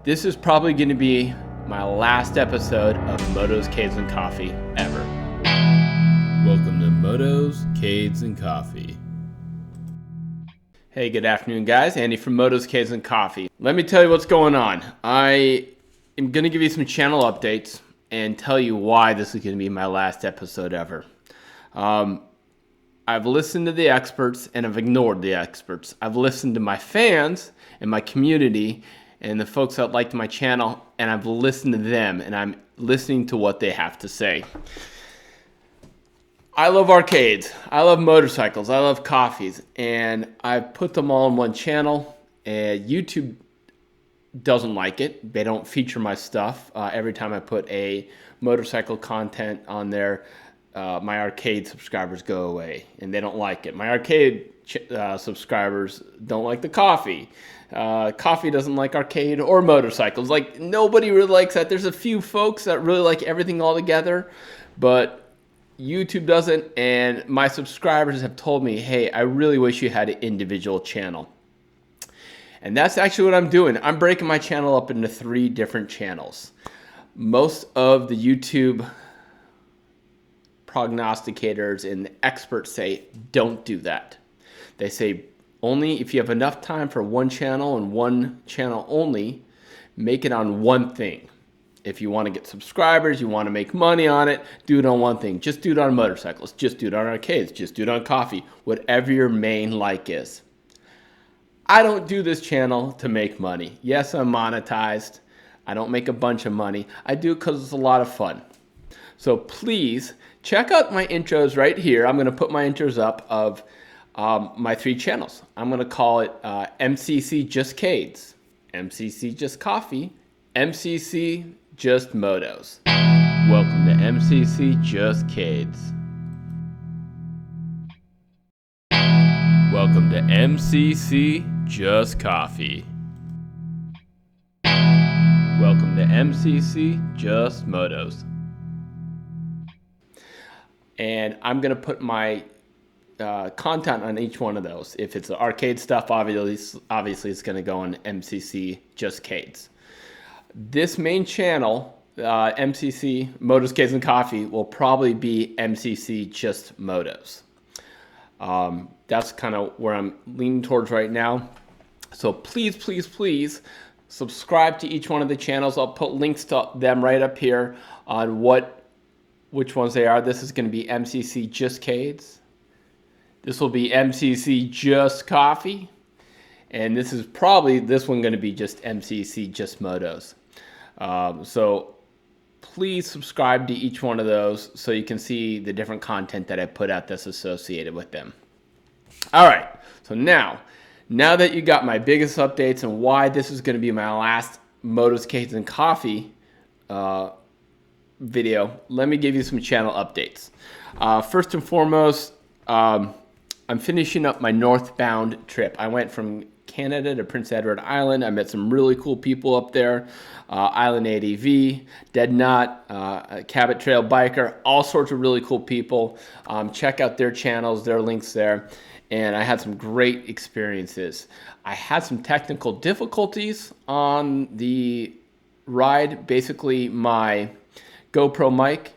This is probably going to be my last episode of Motos, Cades, and Coffee ever. Welcome to Motos, Cades, and Coffee. Hey, good afternoon, guys. Andy from Motos, Cades, and Coffee. Let me tell you what's going on. I am going to give you some channel updates and tell you why this is going to be my last episode ever. I've listened to the experts and I've ignored the experts. I've listened to my fans and my community and the folks that liked my channel, and I've listened to them and I'm listening to what they have to say. I love arcades, I love motorcycles, I love coffees, and I've put them all in one channel. And YouTube doesn't like it. They don't feature my stuff. Every time I put a motorcycle content on there, my arcade subscribers go away, and they don't like it. My arcade subscribers don't like the coffee. Coffee doesn't like arcade or motorcycles. Like, nobody really likes that. There's a few folks that really like everything all together, but YouTube doesn't, and my subscribers have told me, hey, I really wish you had an individual channel. And that's actually what I'm doing. I'm breaking my channel up into 3 different channels. Most of the YouTube prognosticators and the experts say, don't do that. They say, only if you have enough time for one channel and one channel only, make it on one thing. If you want to get subscribers, you want to make money on it, do it on one thing. Just do it on motorcycles. Just do it on arcades. Just do it on coffee. Whatever your main like is. I don't do this channel to make money. Yes, I'm monetized. I don't make a bunch of money. I do it because it's a lot of fun. So please check out my intros right here. I'm going to put my intros up of my 3 channels. I'm going to call it MCC Just Cades, MCC Just Coffee, MCC Just Motos. Welcome to MCC Just Cades. Welcome to MCC Just Coffee. Welcome to MCC Just Motos. And I'm going to put my content on each one of those. If it's the arcade stuff, obviously it's going to go on MCC Just Cades. This main channel, MCC Motos, Cades, and Coffee, will probably be MCC Just Motos. That's kind of where I'm leaning towards right now. So please, please, please subscribe to each one of the channels. I'll put links to them right up here on which ones they are. This is going to be MCC Just Cades. This will be MCC Just Coffee. And this one going to be just MCC Just Motos. So please subscribe to each one of those so you can see the different content that I put out that's associated with them. All right, so now that you got my biggest updates and why this is going to be my last Motos, Cades, and Coffee video, let me give you some channel updates. First and foremost, I'm finishing up my northbound trip. I went from Canada to Prince Edward Island. I met some really cool people up there. Island ADV, Dead Knot, Cabot Trail Biker, all sorts of really cool people. Check out their channels, their links there. And I had some great experiences. I had some technical difficulties on the ride. Basically, my GoPro mic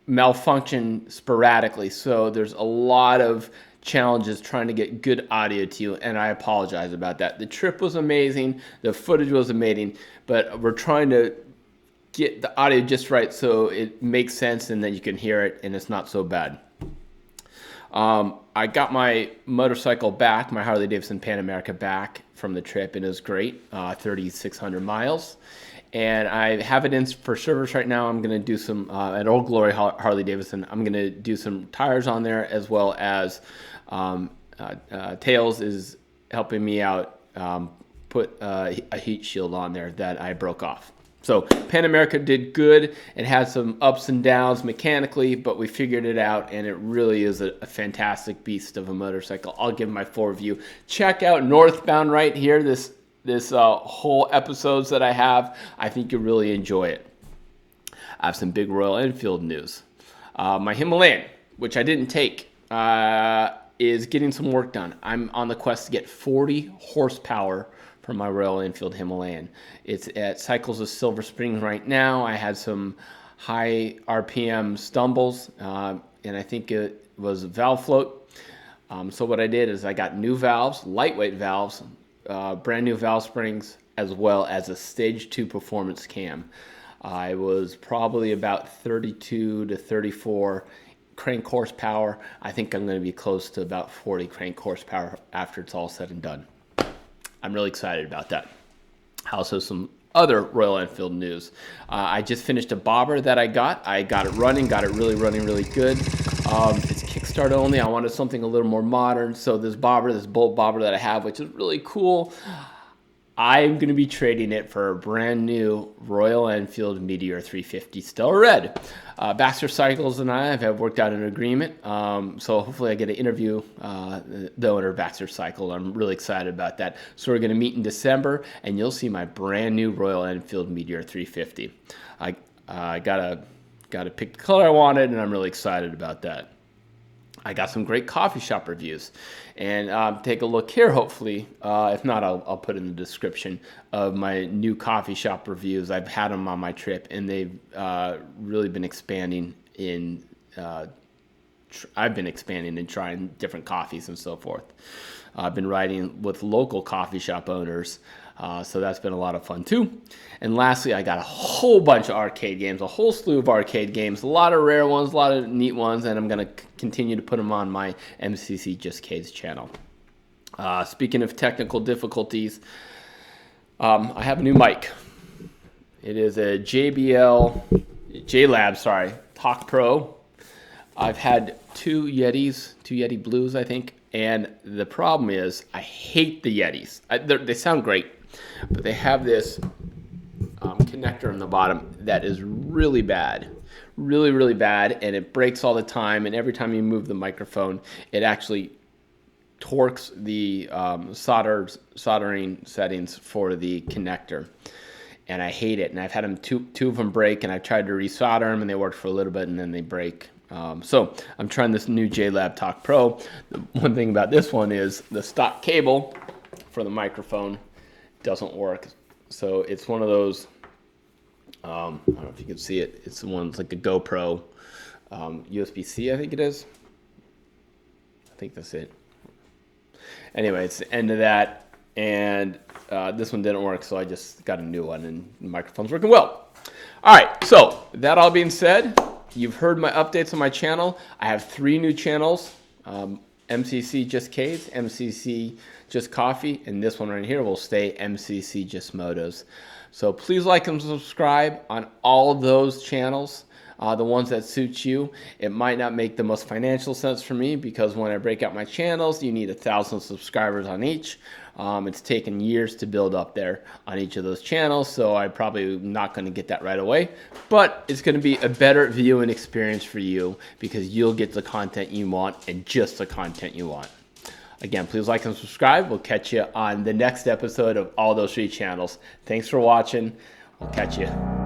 malfunction sporadically, so there's a lot of challenges trying to get good audio to you, and I apologize about that. The trip was amazing, the footage was amazing, but we're trying to get the audio just right so it makes sense and then you can hear it and it's not so bad. I got my motorcycle back, my Harley Davidson Panamerica back from the trip, and it was great, 3,600 miles. And I have it in for service right now. I'm going to do some, at Old Glory Harley Davidson, I'm going to do some tires on there, as well as Tails is helping me out put a heat shield on there that I broke off. So Panamerica did good. It had some ups and downs mechanically, but we figured it out, and it really is a fantastic beast of a motorcycle. I'll give my full review. Check out Northbound right here, this whole episodes that I have. I think you'll really enjoy it. I have some big Royal Enfield news. My Himalayan, which I didn't take, is getting some work done. I'm on the quest to get 40 horsepower for my Royal Enfield Himalayan. It's at Cycles of Silver Springs right now. I had some high RPM stumbles, and I think it was valve float. So what I did is I got new valves, lightweight valves, brand new valve springs, as well as a stage 2 performance cam. I was probably about 32 to 34 crank horsepower. I think I'm going to be close to about 40 crank horsepower after it's all said and done. I'm really excited about that. Also, some other Royal Enfield news. I just finished a bobber that I got. I got it running, got it running really good. It's kickstart only. I wanted something a little more modern. So this bobber, this bolt bobber that I have, which is really cool, I'm going to be trading it for a brand new Royal Enfield Meteor 350 Stellar Red. Baxter Cycles and I have worked out an agreement, so hopefully I get to interview the owner of Baxter Cycle. I'm really excited about that. So we're going to meet in December, and you'll see my brand new Royal Enfield Meteor 350. I got to pick the color I wanted, and I'm really excited about that. I got some great coffee shop reviews, and take a look here, hopefully. If not, I'll put in the description of my new coffee shop reviews. I've had them on my trip, and they've really been expanding in, I've been expanding and trying different coffees and so forth. I've been writing with local coffee shop owners, so that's been a lot of fun too. And lastly, I got a whole bunch of arcade games, a whole slew of arcade games, a lot of rare ones, a lot of neat ones, and I'm going to continue to put them on my MCC Just Cades channel. Speaking of technical difficulties, I have a new mic. It is a JLab Talk Pro. I've had two Yeti Blues, I think, and the problem is I hate the Yetis. They sound great, but they have this connector on the bottom that is really bad, really bad, and it breaks all the time, and every time you move the microphone, it actually torques the soldering settings for the connector, and I hate it. And I've had them two of them break, and I've tried to resolder them, and they work for a little bit, and then they break. So I'm trying this new JLab Talk Pro. The one thing about this one is the stock cable for the microphone doesn't work. So it's one of those, I don't know if you can see it. It's the one that's like a GoPro USB-C, I think it is. I think that's it. Anyway, it's the end of that. And this one didn't work, so I just got a new one, and the microphone's working well. All right, so that all being said, you've heard my updates on my channel. I have 3 new channels, MCC Just Cades, MCC Just Coffee, and this one right here will stay MCC Just Motos. So please like and subscribe on all those channels, the ones that suit you. It might not make the most financial sense for me because when I break out my channels, you need 1,000 subscribers on each. It's taken years to build up there on each of those channels, so I'm probably not going to get that right away. But it's going to be a better viewing experience for you because you'll get the content you want and just the content you want. Again, please like and subscribe. We'll catch you on the next episode of all those 3 channels. Thanks for watching. We'll catch you.